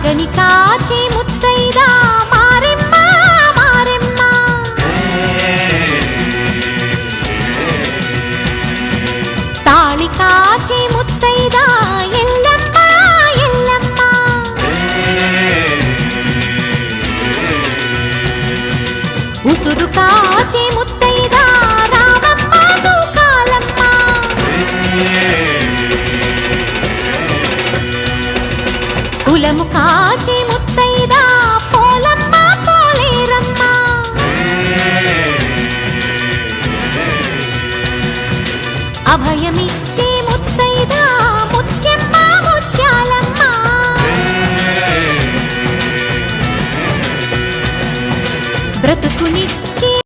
మగని కాచి ముత్తైదా మారెమ్మ మారెమ్మ తాళి కాచి ముత్తైదా ఎల్లమ్మ ఎల్లమ్మ ఉసురు కాచి ముత్తైదా రామమ్మ తూకాలమ్మ కులము కాచి